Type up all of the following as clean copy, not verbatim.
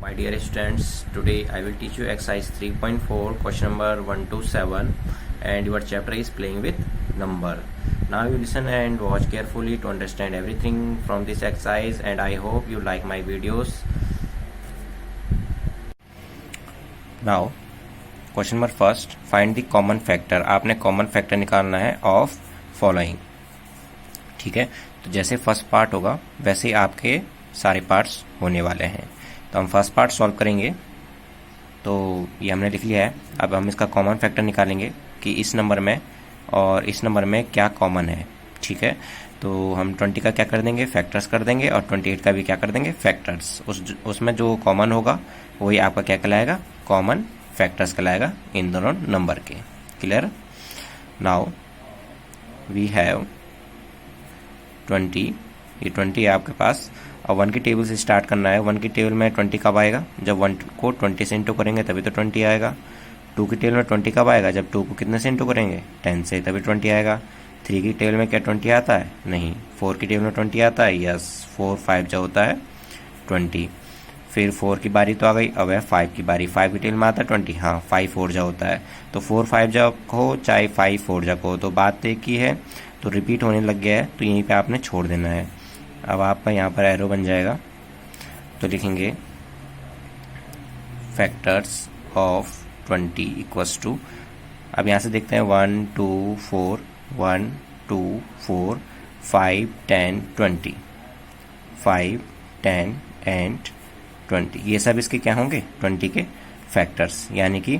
My dear students, today I will teach you exercise 3.4 question number 1 to 7 and your chapter is playing with number. Now you listen and watch carefully to understand everything from this exercise and I hope you like my videos. Now question number first, find the common factor. आपने common factor निकालना है of following. ठीक है, तो जैसे first part होगा वैसे ही आपके सारे पार्ट्स होने वाले हैं। तो हम फर्स्ट पार्ट सॉल्व करेंगे। तो ये हमने लिख लिया है। अब हम इसका कॉमन फैक्टर निकालेंगे कि इस नंबर में और इस नंबर में क्या कॉमन है। ठीक है, तो हम 20 का क्या कर देंगे, फैक्टर्स कर देंगे और 28 का भी क्या कर देंगे, फैक्टर्स। उसमें जो कॉमन होगा वही आपका क्या कहलाएगा, कॉमन फैक्टर्स कहलाएगा इन दोनों नंबर के। क्लियर। नाउ वी हैव 20, ये 20 है आपके पास और 1 की टेबल से स्टार्ट करना है। 1 की टेबल में 20 कब आएगा, जब 1 को 20 से इंटू करेंगे तभी तो 20 आएगा। 2 की टेबल में 20 कब आएगा, जब 2 को कितने से इंटू करेंगे, 10 से, तभी 20 आएगा। 3 की टेबल में क्या 20 आता है, नहीं। 4 की टेबल में 20 आता है, यस। 4 5 जो होता है 20। फिर 4 की बारी तो आ गई, अब है 5 की बारी। 5 की टेबल में आता है 20, हाँ। 5 4 जा होता है, तो 4 5 जा हो चाहे 5 4 जा हो, तो बात एक ही है। तो रिपीट होने लग गया है तो यहीं पे आपने छोड़ देना है। अब आपका यहाँ पर एरो बन जाएगा, तो लिखेंगे फैक्टर्स ऑफ 20 इक्वल्स टू, अब यहाँ से देखते हैं 1 2 4 1 2 4 5 10 20 5 10 एंड 20, ये सब इसके क्या होंगे, 20 के फैक्टर्स। यानी कि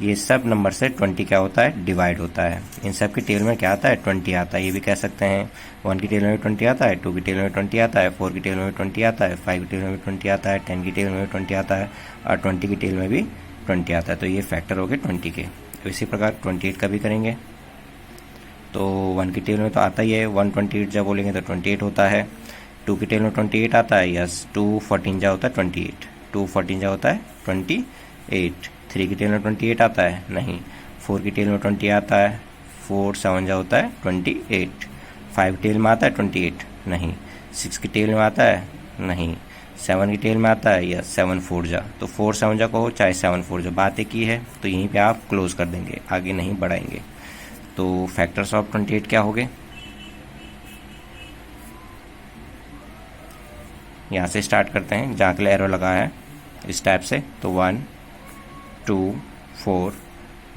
ये सब नंबर से 20 क्या होता है, डिवाइड होता है। इन सब की टेबल में क्या आता है, 20 आता है। ये भी कह सकते हैं 1 की टेबल में 20 आता है, 2 की टेबल में 20 आता है, 4 की टेबल में 20 आता है, 5 की टेबल में 20 आता है, 10 की टेबल में 20 आता है और 20 की टेबल में भी 20 आता है। तो ये फैक्टर हो गए 20 के। इसी प्रकार 28 का भी करेंगे। तो 1 की टेबल में तो आता ही है, 128 जब बोलेंगे तो 28 होता है। 2 की टेबल में 28 आता है, यस। 2 14 जा होता है 28, 2 14 जा होता है 28। 3 की टेबल में 28 आता है, नहीं। 4 की टेबल में 20 आता है, 4 7 जा होता है 28। 5 की टेबल में आता है 28, नहीं। 6 की टेबल में आता है, नहीं। 7 की टेबल में आता है, यस। 7 4 जा, तो 4 7 जा को हो चाहे 7 4 जा, बात एक ही है। तो यहीं पे आप क्लोज कर देंगे, आगे नहीं बढ़ाएंगे। तो फैक्टर्स ऑफ 28 क्या हो गए, यहाँ से स्टार्ट करते हैं जहाँ के लिए एरो लगा है, इस टाइप से। तो 1 2 4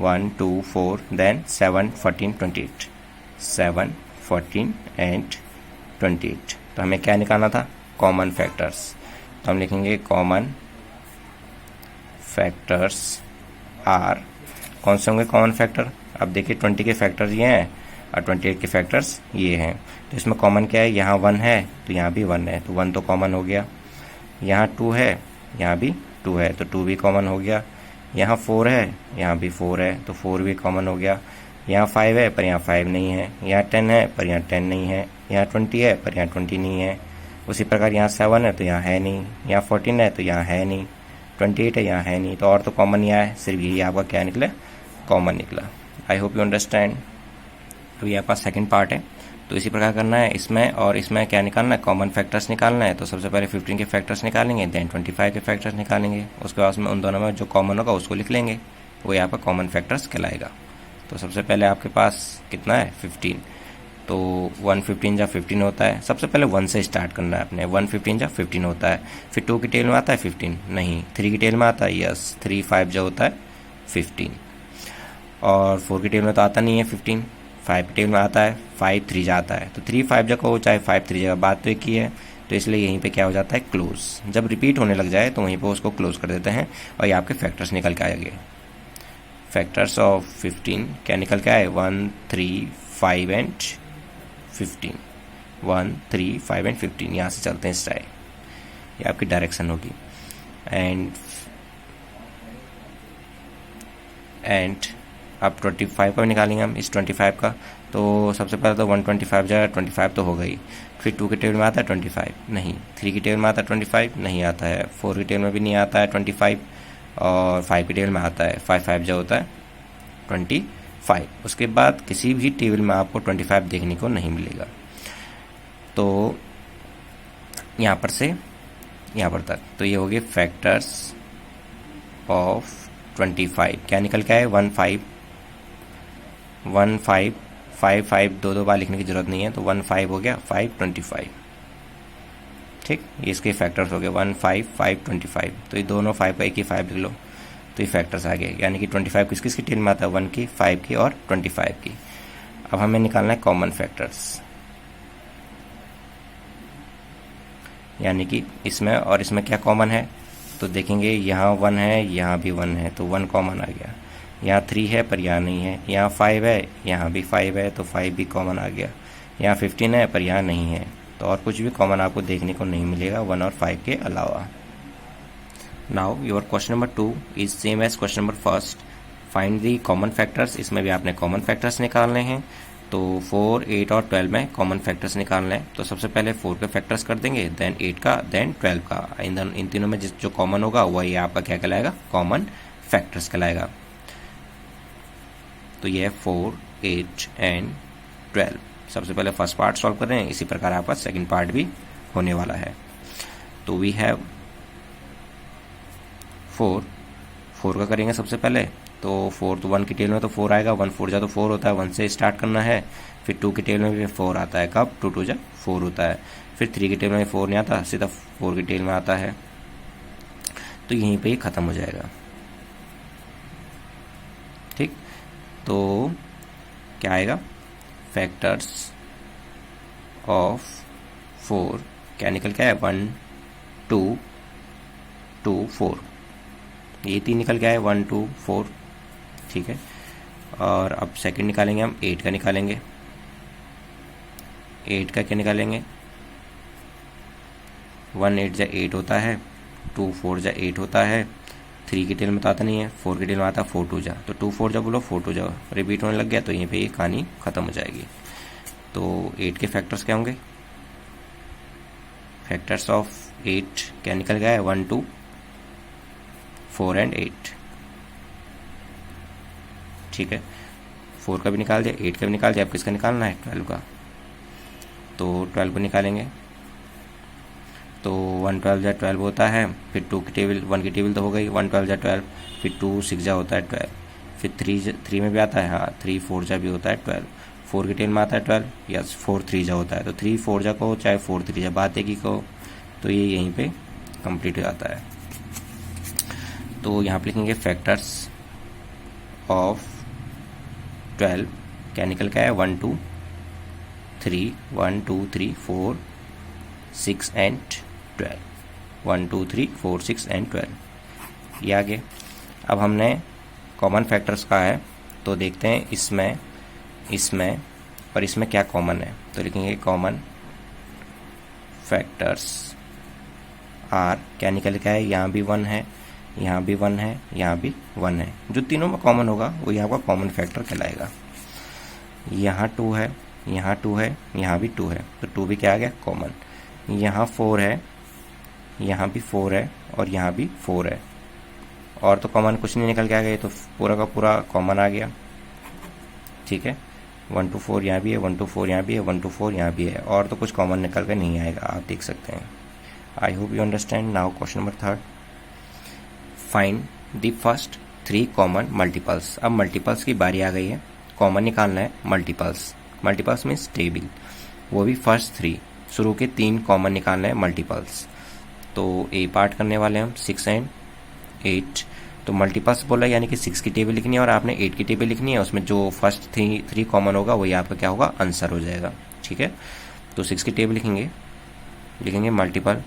1 2 4 देन 7 14 28 7 14 एंड 28। तो हमें क्या निकालना था, कॉमन फैक्टर्स। तो हम लिखेंगे कॉमन फैक्टर्स आर, कौन से होंगे कॉमन फैक्टर। अब देखिए 20 के फैक्टर्स ये हैं और 28 के फैक्टर्स ये हैं। तो इसमें कॉमन क्या है, यहाँ 1 है तो यहाँ भी 1 है, तो 1 तो कॉमन हो गया। यहाँ 2 है, यहाँ भी 2 है, तो 2 भी कॉमन हो गया। यहाँ 4 है, यहाँ भी 4 है, तो 4 भी कॉमन हो गया। यहाँ 5 है पर यहाँ 5 नहीं है। यहाँ 10 है पर यहाँ 10 नहीं है। यहाँ 20 है पर यहाँ 20 नहीं है। उसी प्रकार यहाँ 7 है तो यहाँ है नहीं। यहाँ 14 है तो यहाँ है नहीं। 28 है, यहाँ है नहीं। तो और तो कॉमन यहाँ है, सिर्फ यही आपका क्या निकला, कॉमन निकला। I hope you understand. तो ये आपका सेकेंड पार्ट है। तो इसी प्रकार करना है इसमें, और इसमें क्या निकालना है, कॉमन फैक्टर्स निकालना है। तो सबसे पहले 15 के फैक्टर्स निकालेंगे, देन 25 के फैक्टर्स निकालेंगे। उसके बाद में उन दोनों में जो कॉमन होगा उसको लिख लेंगे, वो यहाँ पर कॉमन फैक्टर्स कहलाएगा। तो सबसे पहले आपके पास कितना है, 15। तो 1 15 जा 15 होता है। सबसे पहले 1 से स्टार्ट करना है अपने, 1 15 जा 15 होता है। फिर 2 की टेबल में आता है 15, नहीं। 3 की टेबल में आता है, यस। 3 5 जो होता है 15। और 4 की टेबल में तो आता नहीं है 15। 5 की टेबल में आता है 5 3 जा आता है, तो 3 5 जगह हो चाहे 5 3 जगह, बात तो एक ही है। तो इसलिए यहीं पे क्या हो जाता है, क्लोज। जब रिपीट होने लग जाए तो वहीं पे उसको क्लोज कर देते हैं और ये आपके फैक्टर्स निकल के आएंगे। फैक्टर्स ऑफ 15 क्या निकल के आए, 1 3 5 एंड 15। 1 3 5 एंड 15। यहाँ से चलते हैं स्टाइल, ये आपकी डायरेक्शन होगी। एंड अब 25 का भी निकालेंगे हम, इस 25 का। तो सबसे पहले तो 125 जाएगा, 25 तो हो गई। फिर 2 की टेबल में आता है 25, नहीं। 3 की टेबल में आता है 25, नहीं आता है। 4 की टेबल में भी नहीं आता है 25, और 5 की टेबल में आता है 5 5 जो होता है 25। उसके बाद किसी भी टेबल में आपको 25 देखने को नहीं मिलेगा। तो यहाँ पर से यहाँ पर तक। तो ये हो गए फैक्टर्स ऑफ 25। क्या निकल के आए 15, 15, 5 5 दो बार लिखने की जरूरत नहीं है, तो 15 हो गया 525। ठीक, ये इसके फैक्टर्स हो गए 1 5 5 25। तो ये दोनों 5 का एक ही 5 लिख लो, तो ये फैक्टर्स आ गए। यानी कि 25 किस किस की टेल में आता है, 1 की, 5 की और 25 की। अब हमें निकालना है कॉमन फैक्टर्स, यानी कि इसमें और इसमें क्या कॉमन है। तो देखेंगे यहाँ 1 है, यहाँ भी 1 है, तो 1 कॉमन आ गया। यहाँ 3 है पर यहाँ नहीं है। यहाँ 5 है, यहाँ भी 5 है, तो 5 भी कॉमन आ गया। यहाँ 15 है पर यहाँ नहीं है, तो और कुछ भी कॉमन आपको देखने को नहीं मिलेगा 1 और 5 के अलावा। Now your question number 2 is same as question number first, find the common factors. इसमें भी आपने कॉमन फैक्टर्स निकालने हैं। तो 4, 8 और 12 में कॉमन फैक्टर्स निकालना है। तो सबसे पहले 4 के फैक्टर्स कर देंगे, देन 8 का, देन 12 का। इन तीनों में जो कॉमन होगा वही आपका क्या कहलाएगा, कॉमन फैक्टर्स कहलाएगा। तो ये है 4, 8 एंड 12। सबसे पहले फर्स्ट पार्ट सॉल्व कर रहे हैं, इसी प्रकार आपका सेकंड पार्ट भी होने वाला है। तो वी हैव 4 का करेंगे सबसे पहले। तो 4 तो 1 की टेल में तो 4 आएगा, 1 4 जा तो 4 होता है, 1 से स्टार्ट करना है। फिर 2 की टेल में भी 4 आता है, कब 2 2 जा 4 होता है। फिर 3 की टेल में 4 नहीं आता, सीधा 4 की टेल में आता है। तो यहीं पे ही ख़त्म हो जाएगा। ठीक, तो क्या आएगा, फैक्टर्स ऑफ 4 क्या निकल के आया, 1 2 2 4। ये 3 निकल के आए, 1 2 4। ठीक है, और अब सेकंड निकालेंगे हम, 8 का निकालेंगे। 8 का क्या निकालेंगे, 1 8 जा 8 होता है, 2 4 जा 8 होता है। 3 की टेल में तो आता नहीं है, 4 की टेल में आता है 4 2 जा, तो 2 4 जा बोलो 4 2 जा, रिपीट होने लग गया, तो यहीं पे ये कहानी खत्म हो जाएगी। तो 8 के फैक्टर्स क्या होंगे, फैक्टर्स ऑफ 8 क्या निकल गया है, 1 2 4 एंड 8। ठीक है, 4 का भी निकाल दिया, 8 का भी निकाल दिया। अब किसका निकालना है, 12 का। तो 12 को निकालेंगे, तो 1 12 जा 12 होता है। फिर 2 की टेबल, 1 की टेबल तो हो गई, 1 12 जा 12। फिर 2 6 जा होता है 12। फिर 3 में भी आता है, हाँ 3 4 जा भी होता है 12। 4 की टेबल में आता है 12, या 4 3 जा होता है। तो 3 4 जा कहो चाहे 4 3 जा, बात एक ही कहो। तो ये यहीं पे कंप्लीट हो जाता है। तो यहाँ पे लिखेंगे फैक्टर्स ऑफ 12 क्या निकल के आया, 1 2 3 1 2 3 4 6 एंड 12। 1 2 3 4 6 एंड 12 ये आगे। अब हमने कॉमन फैक्टर्स का है, तो देखते हैं इसमें और इसमें क्या कॉमन है। तो लिखेंगे कॉमन फैक्टर्स आर क्या निकल के आए, यहाँ भी 1 है, यहाँ भी 1 है, यहाँ भी 1 है। जो तीनों में कॉमन होगा वही आपका कॉमन फैक्टर कहलाएगा। यहाँ 2 है, यहाँ 2 है, यहाँ भी 2 है, तो 2 भी क्या आ गया, कॉमन। यहाँ 4 है, यहाँ भी 4 है, और यहाँ भी 4 है। और तो कॉमन कुछ नहीं निकल के आ गया, तो पूरा का पूरा कॉमन आ गया। ठीक है, 1 2 4 यहाँ भी है, 1 2 4 यहाँ भी है, 1 2 4 यहाँ भी है। और तो कुछ कॉमन निकल के नहीं आएगा, आप देख सकते हैं। I hope you understand. Now question number 3, find the first 3 common multiples. अब मल्टीपल्स की बारी आ गई है, कॉमन निकालना है मल्टीपल्स। मल्टीपल्स मीन्स टेबल, वो भी फर्स्ट 3, शुरू के 3 कॉमन निकालना है मल्टीपल्स। तो ए पार्ट करने वाले हम 6 एंड 8। तो मल्टीपल्स बोला यानी कि 6 की टेबल लिखनी है और आपने 8 की टेबल लिखनी है। उसमें जो फर्स्ट 3 कॉमन होगा वही आपका क्या होगा, आंसर हो जाएगा। ठीक है, तो 6 की टेबल लिखेंगे मल्टीपल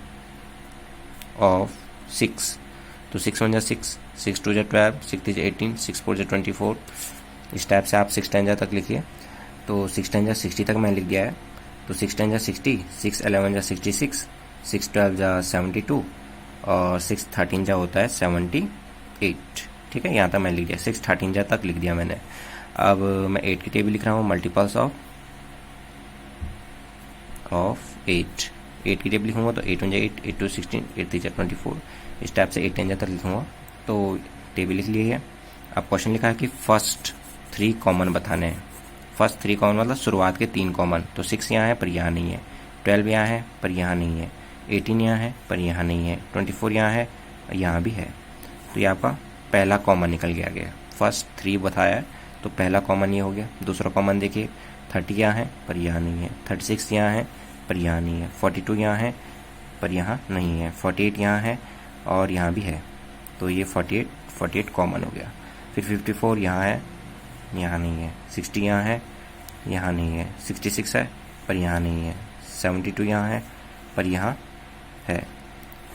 ऑफ 6। तो 6 1 जा 6, 6 2 जा 12, 6 3 जा 18, 6 4 जा 24। इस टाइप से आप 6 10 जा तक लिखिए। तो 6 10 जा 60 तक मैंने लिख दिया है। तो 6 10 जा 60, 6 11 जा 66, 6 12 जा 72 और 6 13 जा होता है 78। ठीक है, यहाँ तक मैंने लिख दिया, 6 13 जा तक लिख दिया मैंने। अब मैं 8 की टेबल लिख रहा हूँ, मल्टीपल्स ऑफ 8। 8 की टेबल लिखूंगा तो 8 1 जा 8, 8 2 16, 8 3 जा 24। इस टाइप से 8 10 जा तक लिखूंगा। तो टेबल लिख ली है। अब क्वेश्चन लिखा है कि फर्स्ट 3 कॉमन बताने हैं। फर्स्ट 3 कॉमन मतलब शुरुआत के 3 कॉमन। तो 6 यहाँ है पर यहाँ नहीं है, 12 यहाँ है पर यहाँ नहीं है, 18 यहाँ है पर यहाँ नहीं है, 24 यहाँ है, यहाँ भी है। तो ये आपका पहला कॉमन निकल गया। फर्स्ट 3 बताया है तो पहला कॉमन ये हो गया। दूसरा कॉमन देखिए 30 यहाँ है पर यहाँ नहीं है, 36 यहाँ है पर यहाँ नहीं है, 42 यहाँ है पर यहाँ नहीं है, 48 यहाँ है और यहाँ भी है। तो ये 48 कॉमन हो गया। फिर 54 यहाँ है, यहाँ नहीं है, 60 यहाँ है, यहाँ नहीं है, 66 है पर यहाँ नहीं है, 72 यहाँ है पर यहाँ है।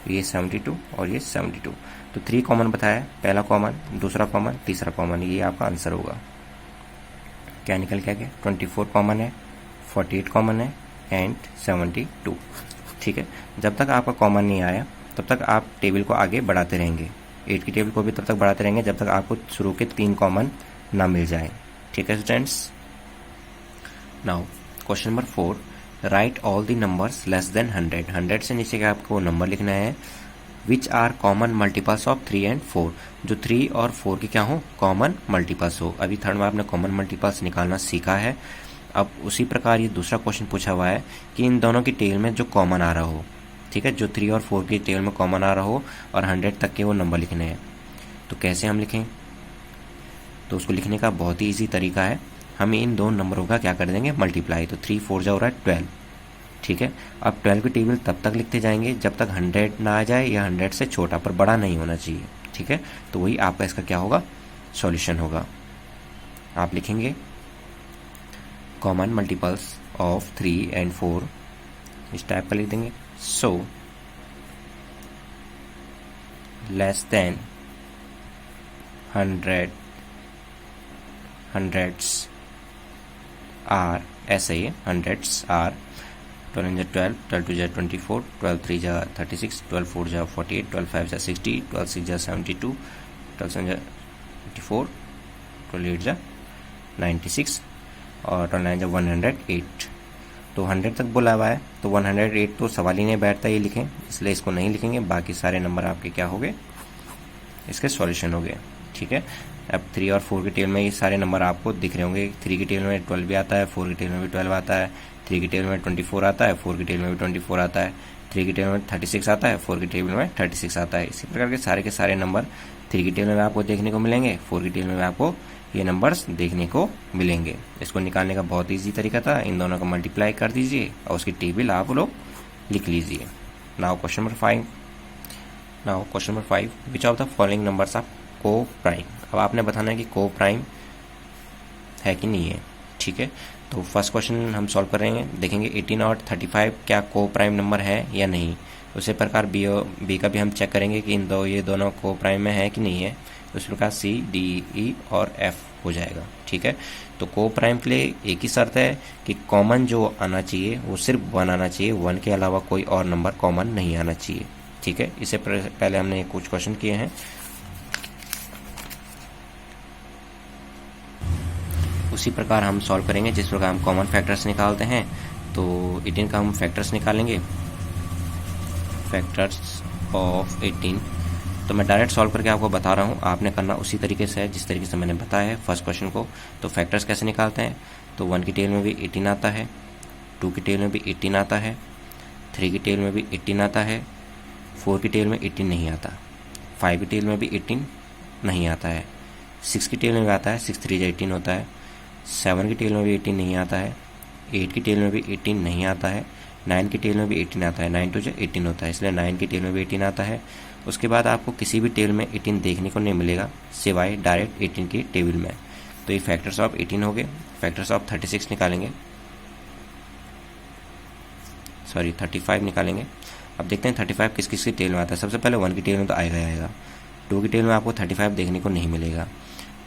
ये 72 और ये 72। तो 3 कॉमन बताया, पहला कॉमन, दूसरा कॉमन, तीसरा कॉमन, ये आपका आंसर होगा। क्या निकल के आ गया? 24 कॉमन है, 48 कॉमन है एंड 72। ठीक है, जब तक आपका कॉमन नहीं आया तब तक आप टेबल को आगे बढ़ाते रहेंगे। 8 की टेबल को भी तब तक बढ़ाते रहेंगे जब तक आपको शुरू के 3 कॉमन ना मिल जाए। ठीक है students. Now question number 4, right all the numbers less than 100। 100 से नीचे का आपको नंबर लिखना है which are common multiples of 3 and 4, जो 3 और 4 की क्या हो? कॉमन मल्टीपल्स हो। अभी थर्ड में आपने कॉमन मल्टीपल्स निकालना सीखा है। अब उसी प्रकार ये दूसरा क्वेश्चन पूछा हुआ है कि इन दोनों की टेल में जो कॉमन आ रहा हो, ठीक है, जो 3 और 4 की टेल में कॉमन आ रहा हो और 100 तक के वो नंबर लिखने हैं। तो कैसे हम लिखें? तो उसको लिखने का बहुत ही ईजी तरीका है। हम इन दो नंबरों का क्या कर देंगे? मल्टीप्लाई। तो 3 4 जा हो रहा है 12। ठीक है, अब 12 की टेबल तब तक लिखते जाएंगे जब तक 100 ना आ जाए या 100 से छोटा पर बड़ा नहीं होना चाहिए। ठीक है, तो वही आपका इसका क्या होगा? सॉल्यूशन होगा। आप लिखेंगे कॉमन मल्टीपल्स ऑफ 3 एंड 4 इस टाइप का लिख देंगे। So less than 100 hundreds are, ऐसे ही हंड्रेड्स आर 12 12, 12 2 जा 24, 12 3 जा 36, 12 4 जा 48, 12 5 जा 60, 12 6 जा 72, 12 7 जा 24, 12 8 जा 96 और 12 9 जा 108। तो 100 तक बोला हुआ है तो 108 तो सवाल ही नहीं बैठता ये लिखें, इसलिए इसको नहीं लिखेंगे। बाकी सारे नंबर आपके क्या हो गए? इसके सॉल्यूशन हो गए। ठीक है, अब 3 और 4 की टेबल में ये सारे नंबर आपको दिख रहे होंगे। 3 की टेबल में 12 भी आता है, 4 की टेबल में भी 12 आता है, 3 की टेबल में 24 आता है, 4 की टेबल में भी 24 आता है, 3 की टेबल में 36 आता है, 4 की टेबल में 36 आता है। इसी प्रकार के सारे नंबर 3 की टेबल में आपको देखने को मिलेंगे, 4 की टेबल में आपको ये नंबर्स देखने को मिलेंगे। इसको निकालने का बहुत ईजी तरीका था, इन दोनों का मल्टीप्लाई कर दीजिए और उसकी टेबल आप लोग लिख लीजिए। Now question number 5, which of the following numbers are coprime. अब आपने बताना है कि को प्राइम है कि नहीं है। ठीक है, तो फर्स्ट क्वेश्चन हम सॉल्व करेंगे, देखेंगे 18 और 35 क्या को प्राइम नंबर है या नहीं। उसी प्रकार बी का भी हम चेक करेंगे कि ये दोनों को प्राइम में है कि नहीं है। उस प्रकार सी डी ई और एफ हो जाएगा। ठीक है, तो को प्राइम के लिए एक ही शर्त है कि कॉमन जो आना चाहिए वो सिर्फ 1 आना चाहिए, 1 के अलावा कोई और नंबर कॉमन नहीं आना चाहिए। ठीक है, इससे पहले हमने कुछ क्वेश्चन किए हैं। उसी प्रकार हम सॉल्व करेंगे जिस प्रकार हम कॉमन फैक्टर्स निकालते हैं। तो 18 का हम फैक्टर्स निकालेंगे, फैक्टर्स ऑफ 18। तो मैं डायरेक्ट सॉल्व करके आपको बता रहा हूँ, आपने करना उसी तरीके से है जिस तरीके से मैंने बताया है फर्स्ट क्वेश्चन को। तो फैक्टर्स कैसे निकालते हैं? तो 1 की टेबल में भी 18 आता है, 2 की टेबल में भी 18 आता है, 3 की टेबल में भी 18 आता है, 4 की टेबल में 18 नहीं आता, 5 की टेबल में भी 18 नहीं आता है, 6 की टेबल में भी आता है, 6 3 18 होता है, 7 की टेबल में भी 18 नहीं आता है, 8 की टेबल में भी 18 नहीं आता है, 9 की टेबल में भी 18 आता है, 9 2 18 होता है, इसलिए 9 की टेबल में भी 18 आता है। उसके बाद आपको किसी भी टेबल में 18 देखने को नहीं मिलेगा सिवाय डायरेक्ट 18 की टेबल में। तो ये फैक्टर्स ऑफ 18 हो गए। फैक्टर्स ऑफ 36 निकालेंगे, 35 निकालेंगे। अब देखते हैं 35 किस किस की टेबल में आता है। सबसे पहले 1 की टेबल में तो आएगा, 2 की टेबल में आपको 35 देखने को नहीं मिलेगा,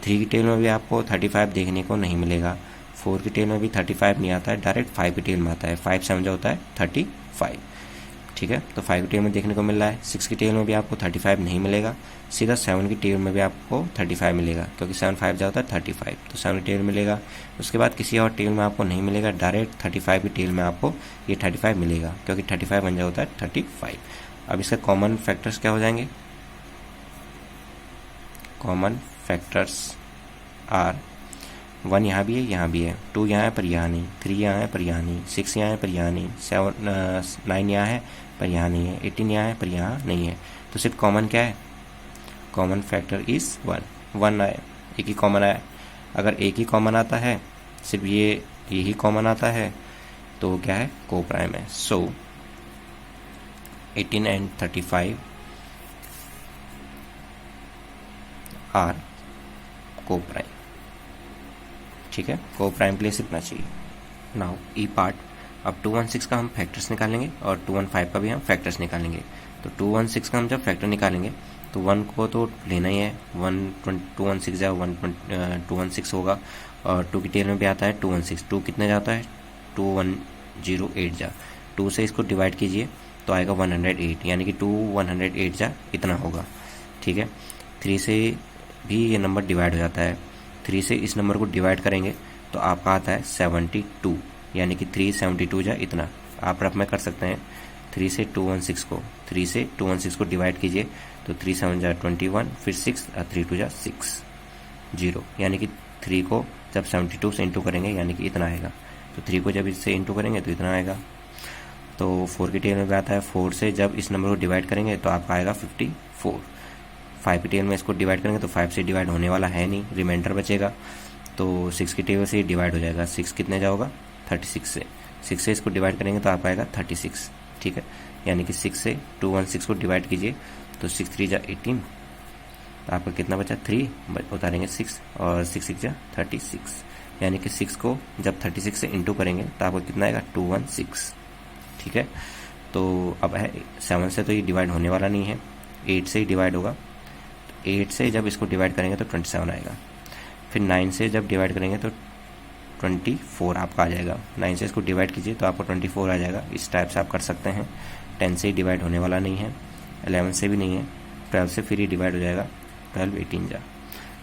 3 की टेबल में भी आपको 35 देखने को नहीं मिलेगा, 4 की टेबल में भी 35 नहीं आता है, डायरेक्ट 5 की टेबल में आता है। 5 7 जो होता है 35। ठीक है, तो 5 की टेबल में देखने को मिल रहा है। 6 की टेबल में भी आपको 35 नहीं मिलेगा, सीधा 7 की टेबल में भी आपको 35 मिलेगा, क्योंकि 7 5 जो होता है 35, तो 7 की टेबल मिलेगा। उसके बाद किसी और टेबल में आपको नहीं मिलेगा, डायरेक्ट 35 की टेबल में आपको ये 35 मिलेगा, क्योंकि 35 बन जाता है 35। अब इसका कॉमन फैक्टर्स क्या हो जाएंगे? कॉमन फैक्टर्स आर 1 यहाँ भी है, यहाँ भी है, 2 यहाँ है पर यहाँ नहीं, 3 यहाँ है पर यहाँ नहीं, 6 यहाँ है पर यहाँ नहीं, 9 यहाँ है पर यहाँ नहीं है, 18 यहाँ है पर यहाँ नहीं है, तो सिर्फ कॉमन क्या है, कॉमन फैक्टर इज़ 1, 1 आया, एक ही कॉमन आया। अगर एक ही कॉमन आता है, सिर्फ यही कॉमन आता है, तो क्या है, को प्राइम है। सो 18 एंड 35 आर को प्राइम, ठीक है, को प्राइम के लिए सिर्फ इतना चाहिए। नाउ ई पार्ट, अब 216 का हम फैक्टर्स निकालेंगे और 215 का भी हम फैक्टर्स निकालेंगे। तो 216 का हम जब फैक्टर निकालेंगे तो 1 को तो लेना ही है, 216 या 216 होगा, और 2 की टेल में भी आता है 216, 2 कितने जाता है 2108 जा, 2 से इसको डिवाइड कीजिए तो आएगा 108, यानी कि 108 जा इतना होगा, ठीक है। 3 से भी ये नंबर डिवाइड हो जाता है, 3 से इस नंबर को डिवाइड करेंगे तो आपका आता है 72, यानी कि 372 जा इतना। आप रफ में कर सकते हैं, 3 से 216 को डिवाइड कीजिए तो 3 7 जा 21, फिर 6 और 3 2 जा 6, 0, यानी कि 3 को जब 72 से इंटू करेंगे यानी कि इतना आएगा, तो 3 को जब इससे इंटू करेंगे तो इतना आएगा। तो 4 की टेल में भी आता है, 4 से जब इस नंबर को डिवाइड करेंगे तो आपका आएगा 54, 5 की टेल में इसको डिवाइड करेंगे तो 5 से डिवाइड होने वाला है नहीं, रिमाइंडर बचेगा, तो 6 की टेबल से डिवाइड हो जाएगा, 6 कितने जाओगा 36 से, 6 से इसको डिवाइड करेंगे तो आप आएगा 36, ठीक है, यानी कि 6 से 216 को डिवाइड कीजिए तो 6 3 जा 18, तो आपका कितना बचा 3, उतारेंगे 6 और 6 6 जा 36, यानी कि 6 को जब 36 से इंटू करेंगे तो आपको कितना आएगा 216, ठीक है। तो अब है 7 से तो ये डिवाइड होने वाला नहीं है, 8 से ही डिवाइड होगा, 8 से जब इसको डिवाइड करेंगे तो 27 आएगा, फिर 9 से जब डिवाइड करेंगे तो 24 आपका आ जाएगा, 9 से इसको डिवाइड कीजिए तो आपको 24 आ जाएगा। इस टाइप से आप कर सकते हैं। 10 से ही डिवाइड होने वाला नहीं है, 11 से भी नहीं है, 12 से फिर ये डिवाइड हो जाएगा, 12 18 जा,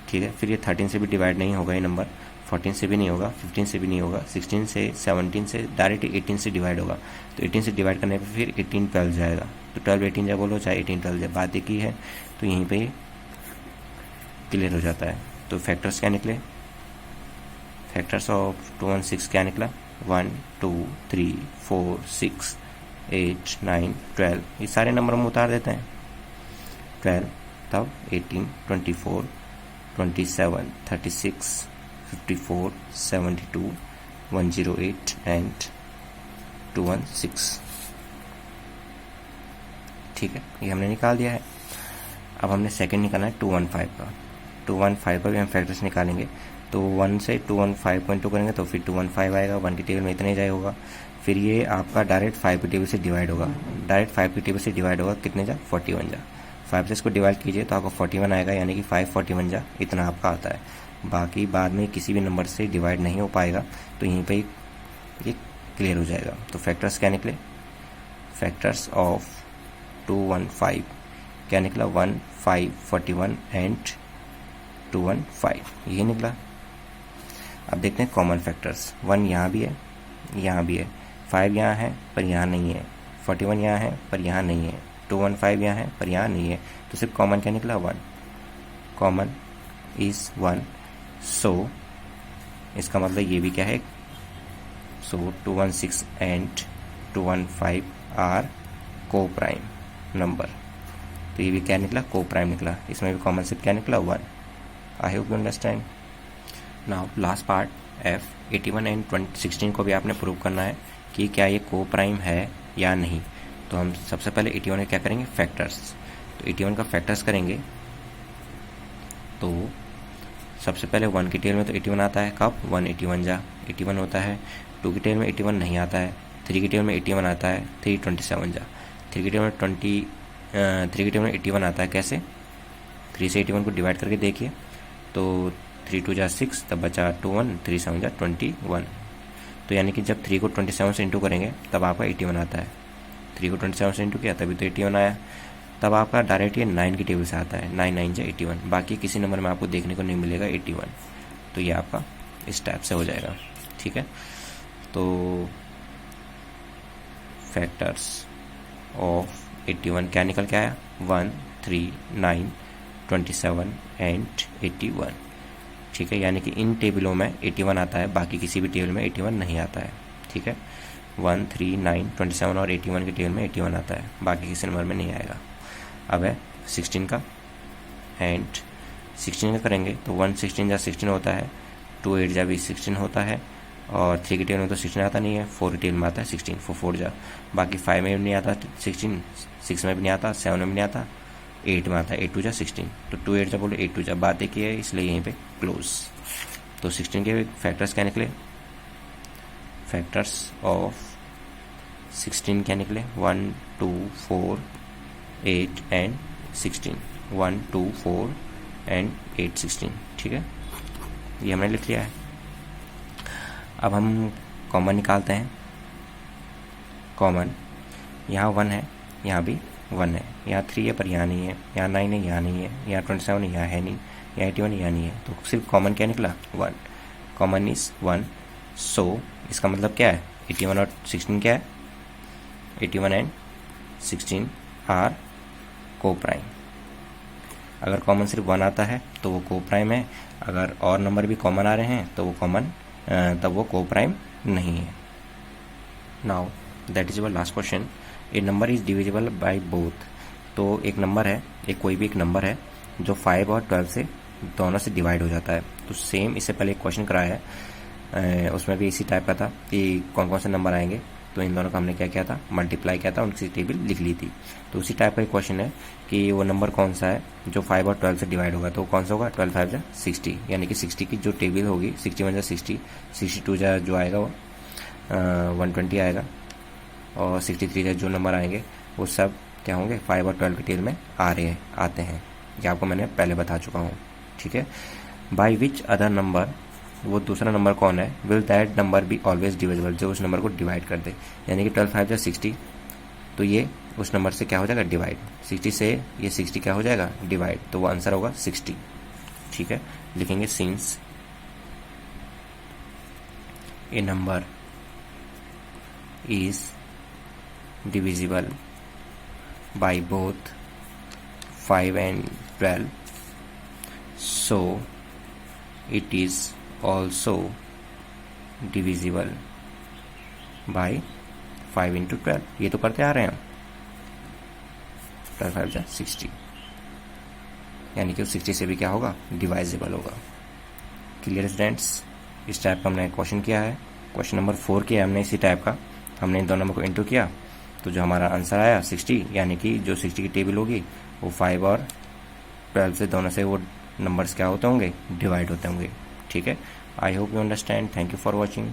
ठीक है। फिर ये 13 से भी डिवाइड नहीं होगा ये नंबर, 14 से भी नहीं होगा, 15 से भी नहीं होगा, 16 से 17 से डायरेक्ट 18 से डिवाइड होगा, तो 18 से डिवाइड करने पर फिर 18 12 जाएगा, तो 12 18 जा बोलो चाहे 18 12 जा, बात एक ही है, तो यहीं पे क्लियर हो जाता है। तो फैक्टर्स क्या निकले, फैक्टर्स ऑफ 216 क्या निकला, 1 2 3 4 6 8 9 12, ये सारे नंबर हम उतार देते हैं, 12 तब 18 24 27 36 54 72 108 एंड 216, ठीक है, ये हमने निकाल दिया है। अब हमने सेकंड निकालना है 215 का, 215 का भी हम फैक्टर्स निकालेंगे, तो 1 से 215 को इंटू करेंगे तो फिर 215 आएगा, 1 की टेबल में इतने जाए होगा, फिर ये आपका डायरेक्ट 5 की टेबल से डिवाइड होगा, डायरेक्ट 5 की टेबल से डिवाइड होगा, कितने जा 41 जा, 5 से इसको डिवाइड कीजिए तो आपको 41 आएगा, यानी कि 5 41 जा इतना आपका आता है। बाकी बाद में किसी भी नंबर से डिवाइड नहीं हो पाएगा, तो यहीं पर ये क्लियर हो जाएगा। तो फैक्टर्स क्या निकले, फैक्टर्स ऑफ 215 क्या निकला, 1 5 41 एंड 215, यही निकला। अब देखते हैं कॉमन फैक्टर्स, 1 यहाँ भी है, यहाँ भी है, 5 यहाँ है पर यहाँ नहीं है, 41 यहाँ है पर यहाँ नहीं है, 215 यहाँ है पर यहाँ नहीं है, तो सिर्फ कॉमन क्या निकला 1, कॉमन इज 1, सो इसका मतलब ये भी क्या है, सो 216 एंड 215 आर को प्राइम नंबर, तो ये भी क्या निकला, को प्राइम निकला, इसमें भी कॉमन सिर्फ क्या निकला 1। I hope you understand. Now last part F 81 and 16 को भी आपने प्रूव करना है कि क्या ये को प्राइम है या नहीं। तो हम सबसे पहले 81 में क्या करेंगे, फैक्टर्स, तो 81 का फैक्टर्स करेंगे, तो सबसे पहले 1 की टेल में तो 81 आता है, कब 181 जा 81 होता है, 2 की टेल में 81 नहीं आता है, 3 की टेल में 81 आता है, 327 जा, 3 की टेल में 3 की टेल में 81 आता है, कैसे 3 से 81 को डिवाइड करके देखिए, तो 3 2 जा 6, तब बचा 21, 3 7 जा 21, तो यानी कि जब 3 को 27 से इंटू करेंगे तब आपका 81 आता है, 3 को 27 से इंटू किया तभी तो 81 आया, तब आपका डायरेक्ट ये 9 की टेबल से आता है, 9 9 जा 81, बाकी किसी नंबर में आपको देखने को नहीं मिलेगा 81, तो ये आपका इस टाइप से हो जाएगा, ठीक है। तो फैक्टर्स ऑफ 81 क्या निकल के आया, 1 3 9 27 एंड 81, ठीक है, यानी कि इन टेबलों में 81 आता है, बाकी किसी भी टेबल में 81 नहीं आता है, ठीक है। 1, 3, 9, 27 और 81 के टेबल में 81 आता है, बाकी किसी नंबर में नहीं आएगा। अब है 16 का, एंड 16 का करेंगे तो 1 16 जा 16 होता है, 2 8 जा भी 16 होता है, और 3 के टेबल में तो 16 आता नहीं है, 4 के टेबल में आता है 16, 4 4 जा, बाकी 5 में भी नहीं आता 16, 6 में भी नहीं आता, 7 में भी नहीं आता, 8 में आता है, 8 2 जा 16, तो 2 8 जा बोले 8 2 जा, बात एक ही है, इसलिए यहीं पे क्लोज। तो 16 के फैक्टर्स क्या निकले, फैक्टर्स ऑफ 16 क्या निकले, 1 2 4 8 एंड 16, 1 2 4 एंड 8 16, ठीक है, ये हमने लिख लिया है। अब हम कॉमन निकालते हैं। कॉमन यहाँ 1 है, यहाँ भी 1 है, यहाँ 3 है पर यहाँ नहीं है, यहाँ 9 है यहाँ नहीं है, यहाँ 27 है यहाँ है नहीं, यहाँ 81 यहाँ नहीं है, तो सिर्फ कॉमन क्या निकला 1, कॉमन इज 1। सो इसका मतलब क्या है, 81 और 16 क्या है, 81 एंड 16 आर को प्राइम। अगर कॉमन सिर्फ 1 आता है तो वो को प्राइम है, अगर और नंबर भी कॉमन आ रहे हैं तो वो कॉमन तब वो को प्राइम नहीं है। Now that is our last question, A number is divisible by both. तो एक नंबर है, एक कोई भी एक नंबर है जो 5 और 12 से दोनों से डिवाइड हो जाता है। तो सेम इससे पहले एक क्वेश्चन कराया है, उसमें भी इसी टाइप का था कि कौन कौन से नंबर आएंगे, तो इन दोनों का हमने क्या किया था, मल्टीप्लाई किया था, उनकी टेबल लिख ली थी। तो उसी टाइप का एक क्वेश्चन है कि वो नंबर कौन सा है जो 5 और 12 से डिवाइड होगा, तो कौन सा होगा, 12 5 जा 60, यानी कि 60 की जो टेबल होगी, 61 जा 60, 62 जा जो आएगा वो 120 आएगा, और 63 जा जो नंबर आएंगे वो सब क्या होंगे, 5 और 12 के टेबल में आते हैं। ये आपको मैंने पहले बता चुका हूँ, ठीक है। बाई विच अदर नंबर, वो दूसरा नंबर कौन है, will that number be always divisible, जो उस नंबर को डिवाइड कर दे, यानी कि 12 5 जा 60, तो ये उस नंबर से क्या हो जाएगा, डिवाइड, 60 से ये 60 क्या हो जाएगा, डिवाइड, तो वो आंसर होगा 60, ठीक है। लिखेंगे since A number is divisible by both 5 and 12, so it is also divisible by 5 into 12। ये तो करते आ रहे हैं हम, 12 5 जा 60, यानी कि 60 से भी क्या होगा, डिवाइजिबल होगा। क्लियर स्टूडेंट्स, इस टाइप का हमने क्वेश्चन किया है। क्वेश्चन नंबर 4 किया हमने इसी टाइप का, हमने इन दोनों नंबर को इंटू किया, तो जो हमारा आंसर आया 60, यानी कि जो 60 की टेबल होगी वो 5 और 12 से दोनों से वो नंबर्स क्या होते होंगे, डिवाइड होते होंगे, ठीक है। I hope you understand. Thank you for watching.